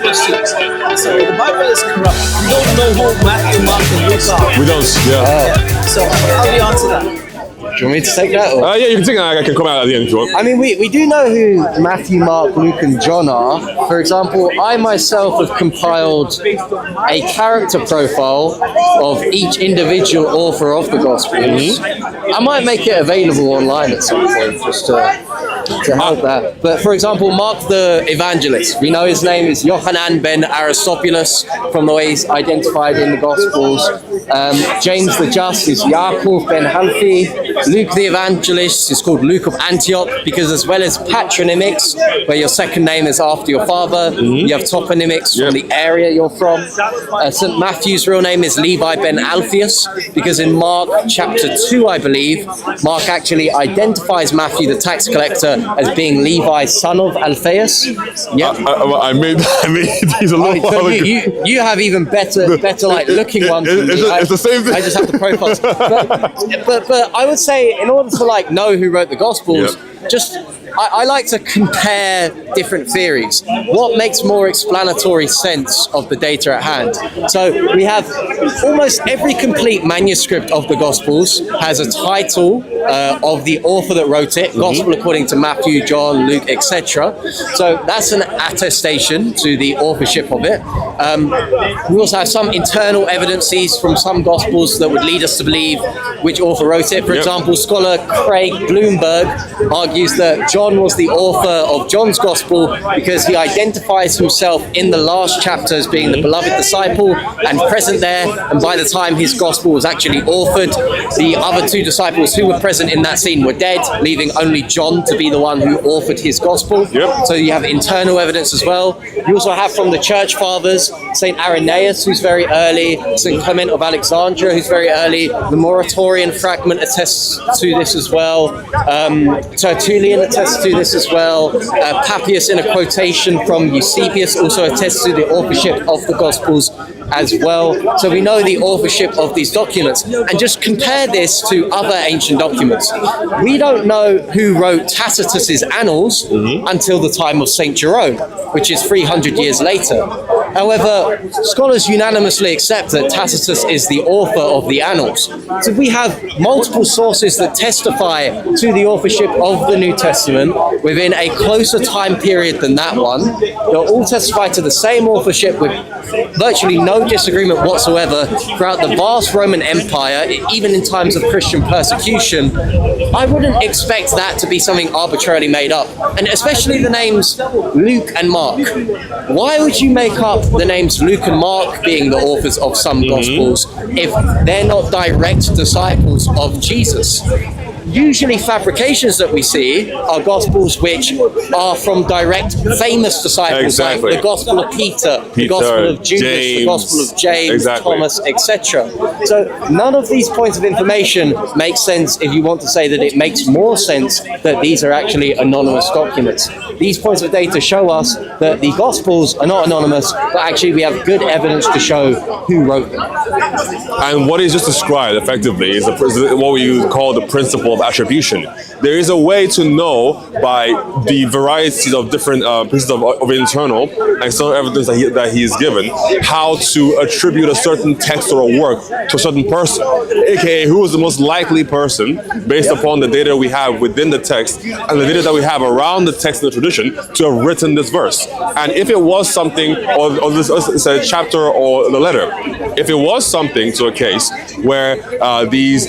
question. So the Bible is corrupt. We don't know who Matthew, Mark, and Luke are. We don't, So how do you answer that? Do you want me to take that? Or? Yeah, you can take that. I can come out at the end if you want. I mean, we do know who Matthew, Mark, Luke, and John are. For example, I myself have compiled a character profile of each individual author of the Gospels. I might make it available online at some point just to help that. But for example, Mark the Evangelist, we know his name is Yochanan ben Aristobulus from the way he's identified in the Gospels. James the Just is Yaakov ben Halfi. Luke the Evangelist is called Luke of Antioch because as well as patronymics, where your second name is after your father, you have toponymics from the area you're from. St. Matthew's real name is Levi ben Alphaeus because in Mark chapter 2, I believe, Mark actually identifies Matthew the tax collector as being Levi, son of Alphaeus. Yeah, I made these a little while ago. You have even better like looking ones. It's the same thing. I just have the profiles. But I would say in order to like know who wrote the Gospels, I like to compare different theories. What makes more explanatory sense of the data at hand? So we have almost every complete manuscript of the Gospels has a title of the author that wrote it, Gospel according to Matthew, John, Luke, etc. So that's an attestation to the authorship of it. We also have some internal evidences from some Gospels that would lead us to believe which author wrote it. For example, scholar Craig Bloomberg argues that John was the author of John's Gospel because he identifies himself in the last chapter as being the beloved disciple and present there, and by the time his Gospel was actually authored, the other two disciples who were present in that scene were dead, leaving only John to be the one who authored his Gospel. So you have internal evidence as well. You also have from the Church Fathers, St. Irenaeus, who's very early, St. Clement of Alexandria, who's very early. The Moratorian fragment attests to this as well. Tertullian attests to this as well. Papias, in a quotation from Eusebius, also attests to the authorship of the Gospels as well. So we know the authorship of these documents. And just compare this to other ancient documents. We don't know who wrote Tacitus's Annals until the time of St. Jerome, which is 300 years later. However, scholars unanimously accept that Tacitus is the author of the Annals. So we have multiple sources that testify to the authorship of the New Testament within a closer time period than that one. They'll all testify to the same authorship with virtually no disagreement whatsoever throughout the vast Roman Empire, even in times of Christian persecution. I wouldn't expect that to be something arbitrarily made up. And especially the names Luke and Mark. Why would you make up the names Luke and Mark being the authors of some Gospels if they're not direct disciples of Jesus? Usually fabrications that we see are Gospels which are from direct famous disciples, like the Gospel of Peter, the Gospel of Judas, the Gospel of James, Thomas, etc. So none of these points of information make sense if you want to say that it makes more sense that these are actually anonymous documents. These points of data show us that the Gospels are not anonymous, but actually we have good evidence to show who wrote them. And what is just described effectively is what we call the principle of attribution. There is a way to know by the varieties of different pieces of internal and external evidence that he is given how to attribute a certain text or a work to a certain person, aka who is the most likely person based upon the data we have within the text and the data that we have around the text and the tradition to have written this verse. And if it was something, or this is a chapter or the letter, if it was something to a case where these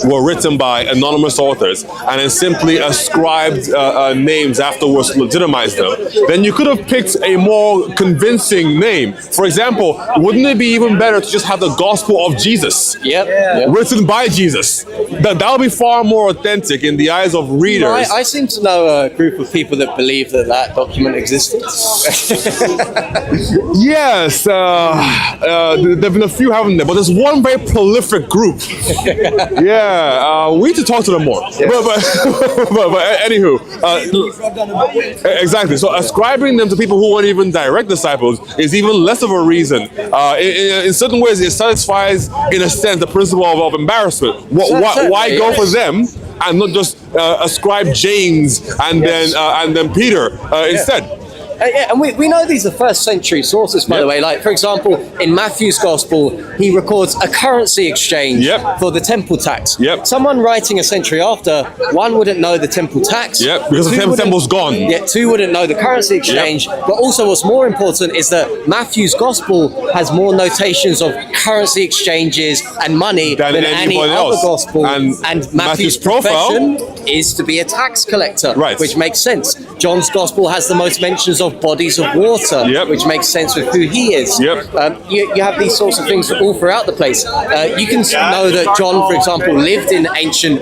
were written by anonymous authors and then simply ascribed names afterwards to legitimize them, then you could have picked a more convincing name. For example, wouldn't it be even better to just have the Gospel of Jesus written by Jesus? That would be far more authentic in the eyes of readers. I seem to know a group of people that believe that document existed. Yes, there have been a few, haven't there? But there's one very prolific group. We need to talk to them more. But anywho, exactly. So ascribing them to people who weren't even direct disciples is even less of a reason. In certain ways, it satisfies, in a sense, the principle of embarrassment. Why go for them and not just ascribe James and then Peter instead? Yeah, and we know these are first century sources, by the way. Like, for example, in Matthew's Gospel, he records a currency exchange for the temple tax. Someone writing a century after, one wouldn't know the temple tax. Because the temple's gone. Yeah, two wouldn't know the currency exchange. But also what's more important is that Matthew's Gospel has more notations of currency exchanges and money than any other Gospel. And Matthew's profession is to be a tax collector, which makes sense. John's Gospel has the most mentions of bodies of water, which makes sense with who he is. You have these sorts of things all throughout the place. You can know that John, for example, lived in ancient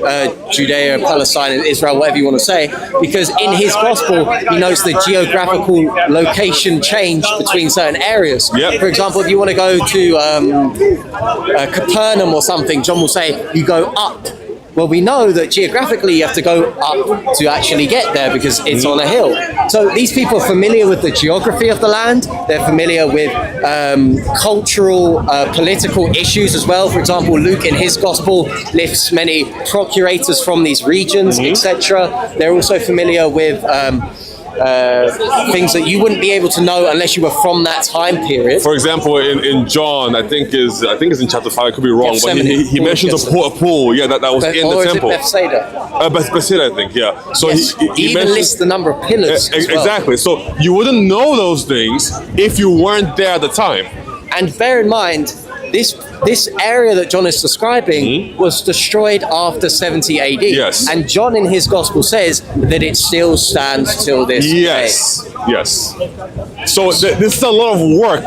Judea, Palestine, and Israel, whatever you want to say, because in his Gospel, he knows the geographical location change between certain areas. For example, if you want to go to Capernaum or something, John will say, you go up. Well, we know that geographically you have to go up to actually get there because it's on a hill. So these people are familiar with the geography of the land. They're familiar with cultural, political issues as well. For example, Luke in his gospel lists many procurators from these regions, etc. They're also familiar with things that you wouldn't be able to know unless you were from that time period. For example, in John, I think is in chapter 5. I could be wrong, but he mentions a pool. Yeah, that was in the temple. Is it Bethsaida? Bethsaida, I think. Yeah. So he even lists the number of pillars. Exactly. So you wouldn't know those things if you weren't there at the time. And bear in mind, this area that John is describing was destroyed after 70 AD. Yes. And John in his gospel says that it still stands till this day. Yes. So this is a lot of work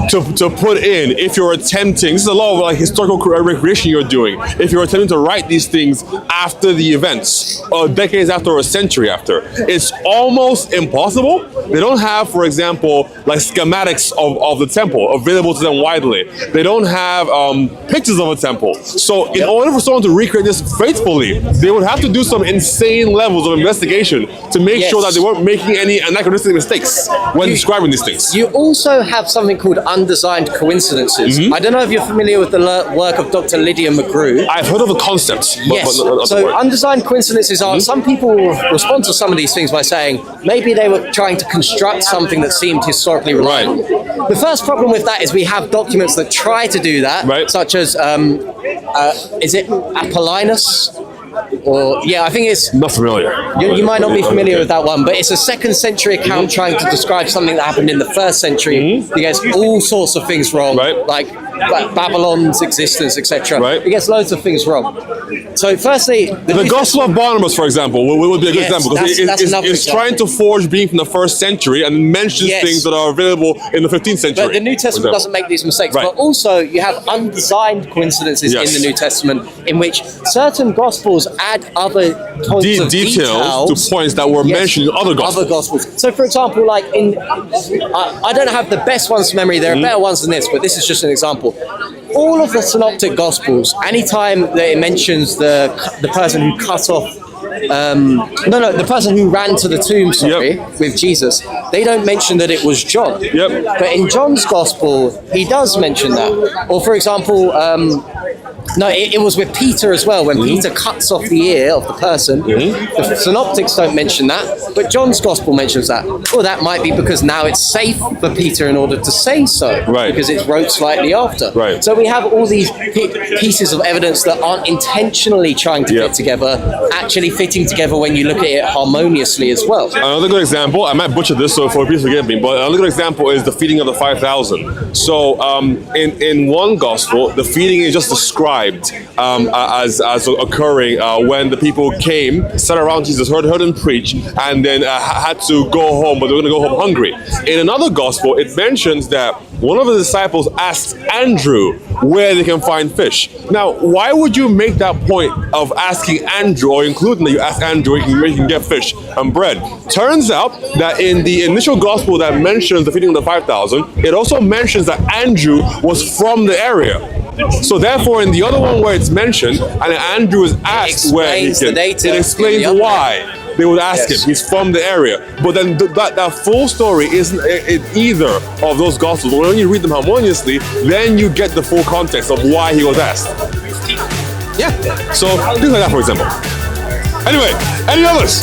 to put in if you're attempting. This is a lot of like historical recreation you're doing. If you're attempting to write these things after the events, or decades after, or a century after, it's almost impossible. They don't have, for example, like schematics of the temple available to them widely. They don't have pictures of a temple. So in order for someone to recreate this faithfully, they would have to do some insane levels of investigation to make sure that they weren't making any anachronistic mistakes when describing these things. You also have something called undesigned coincidences. I don't know if you're familiar with the work of Dr. Lydia McGrew. I've heard of the concepts. So undesigned coincidences are, some people respond to some of these things by saying maybe they were trying to construct something that seemed historically reliable. The first problem with that is we have documents that try to do that, such as, is it Apollinus? Or I think it's not familiar. You might not be familiar with that one, but it's a 2nd century account trying to describe something that happened in the 1st century. He gets all sorts of things wrong, like Babylon's existence, etc. He gets loads of things wrong. So, firstly, the Gospel of Barnabas, for example, would be a good example because it's trying to forge being from the 1st century and mentions things that are available in the 15th century. But the New Testament doesn't make these mistakes. But also, you have undesigned coincidences in the New Testament in which certain Gospels add other points of details to points that were mentioned in other Gospels. So, for example, like I don't have the best ones from memory. There are better ones than this, but this is just an example. All of the synoptic Gospels, anytime that it mentions the person who cut off, the person who ran to the tomb, with Jesus, they don't mention that it was John. But in John's Gospel, he does mention that. Or, for example, it was with Peter as well, when Peter cuts off the ear of the person. The synoptics don't mention that, but John's Gospel mentions that. Well, that might be because now it's safe for Peter in order to say so, because it's wrote slightly after. So we have all these pieces of evidence that aren't intentionally trying to fit together, actually fitting together when you look at it harmoniously as well. Another good example, I might butcher this, so please forgive me, but another good example is the feeding of the 5,000. So in one Gospel, the feeding is just described as occurring when the people came, sat around Jesus, heard him preach, and then had to go home, but they were going to go home hungry. In another Gospel, it mentions that one of the disciples asked Andrew where they can find fish. Now, why would you make that point of asking Andrew, or including that you ask Andrew where you can get fish and bread? Turns out that in the initial Gospel that mentions the feeding of the 5,000, it also mentions that Andrew was from the area. So therefore, in the other one where it's mentioned, and Andrew is asked where he can, it explains why they would ask him. He's from the area. But then that full story isn't in either of those Gospels. When you read them harmoniously, then you get the full context of why he was asked. So things like that, for example. Anyway, any others?